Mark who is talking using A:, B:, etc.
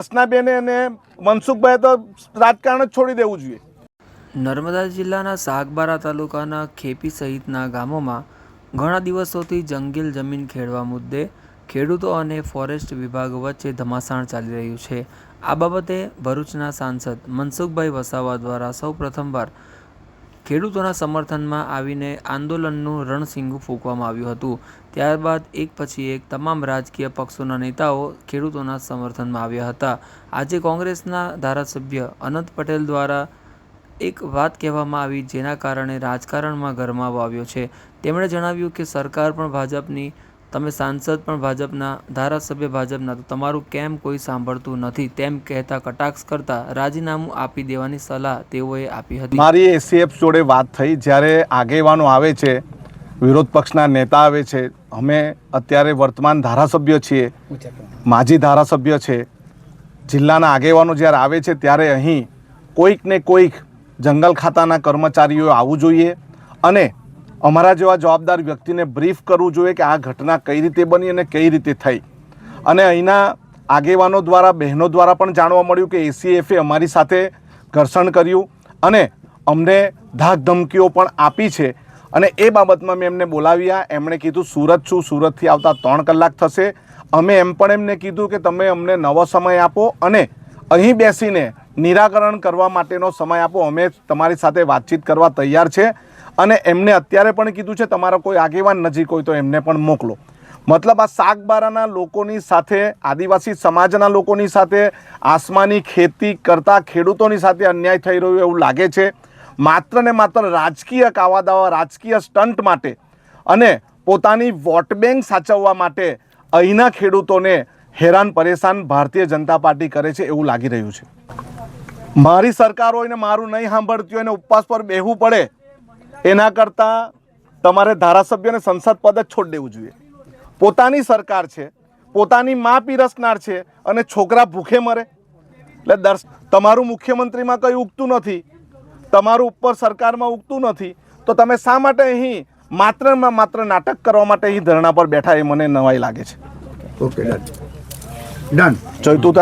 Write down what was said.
A: દર્શનાબેને અને મનસુખભાઈ તો રાજકારણ જ છોડી દેવું જોઈએ।
B: નર્મદા જિલ્લાના સાગબારા તાલુકાના ખેપી સહિતના ગામોમાં ઘણા દિવસોથી જંગલ જમીન ખેડવા મુદ્દે ખેડૂતો અને ફોરેસ્ટ વિભાગ વચ્ચે ધમાસાણ ચાલી રહ્યું છે। આ બાબતે ભરૂચના સાંસદ મનસુખભાઈ વસાવા દ્વારા સૌ પ્રથમવાર ખેડૂતોના સમર્થનમાં આવીને આંદોલનનું રણસીંગું ફૂંકવામાં આવ્યું હતું। ત્યારબાદ એક પછી એક તમામ રાજકીય પક્ષોના નેતાઓ ખેડૂતોના સમર્થનમાં આવ્યા હતા। આજે કોંગ્રેસના ધારાસભ્ય અનંત પટેલ દ્વારા એક વાત કહેવામાં આવી જેના કારણે રાજકારણમાં ગરમાવો આવ્યો છે। તેમણે જણાવ્યું કે સરકાર પણ ભાજપની, તમે સાંસદ પણ ભાજપના, ધારાસભ્ય ભાજપના, તો તમારું કેમ કોઈ સાંભળતું નથી તેમ કહેતા કટાક્ષ કરતા રાજીનામું આપી દેવાની સલાહ તેઓએ આપી હતી।
A: મારી એસીએફ જોડે વાત થઈ, જ્યારે આગેવાનો આવે છે, વિરોધ પક્ષના નેતા આવે છે, અમે અત્યારે વર્તમાન ધારાસભ્ય છીએ, માજી ધારાસભ્ય છે, જિલ્લાના આગેવાનો જ્યારે આવે છે ત્યારે અહીં કોઈક ને કોઈક જંગલ ખાતાના કર્મચારીઓ આવવું જોઈએ અને અમારા જેવા જવાબદાર વ્યક્તિને બ્રીફ કરવું જોઈએ કે આ ઘટના કઈ રીતે બની અને કઈ રીતે થઈ। અને અહીંના આગેવાનો દ્વારા, બહેનો દ્વારા પણ જાણવા મળ્યું કે એસીએફે અમારી સાથે ઘર્ષણ કર્યું અને અમને ધાક ધમકીઓ પણ આપી છે। અને એ બાબતમાં મેં એમને બોલાવ્યા। એમણે કીધું સુરત છું, સુરતથી આવતા 3 કલાક થશે। અમે એમ પણ એમને કીધું કે તમે અમને નવો સમય આપો અને અહીં બેસીને નિરાકરણ કરવા માટેનો સમય આપો, અમે તમારી સાથે વાતચીત કરવા તૈયાર છે। અને એમને અત્યારે પણ કીધું છે તમારા કોઈ આગેવાન નજીક હોય તો એમને પણ મોકલો। મતલબ આ સાગબારાના લોકોની સાથે, આદિવાસી સમાજના લોકોની સાથે, આસમાની ખેતી કરતા ખેડૂતોની સાથે અન્યાય થઈ રહ્યો એવું લાગે છે। માત્ર ને માત્ર રાજકીય કાવાદાવા, રાજકીય સ્ટન્ટ માટે અને પોતાની વોટ બેંક સાચવવા માટે અહીંના ખેડૂતોને હેરાન પરેશાન ભારતીય જનતા પાર્ટી કરે છે એવું લાગી રહ્યું છે। મારી સરકાર હોય ને મારું નહીં સાંભળતી હોય ને ઉપવાસ પર બેહવું પડે એના કરતાં તમારે ધારાસભ્યને સંસદ પદ જ છોડી દેવું જોઈએ। પોતાની સરકાર છે, પોતાની મા પીરસનાર છે અને છોકરા ભૂખે મરે। એટલે તમારું મુખ્યમંત્રીમાં કંઈ ઉગતું નથી, તમારું ઉપર સરકારમાં ઉગતું નથી, તો તમે શા માટે અહીં માત્ર નાટક કરવા માટે અહીં ધરણા પર બેઠા એ મને નવાઈ લાગે છે।
C: Okay, done.
A: જોઈતું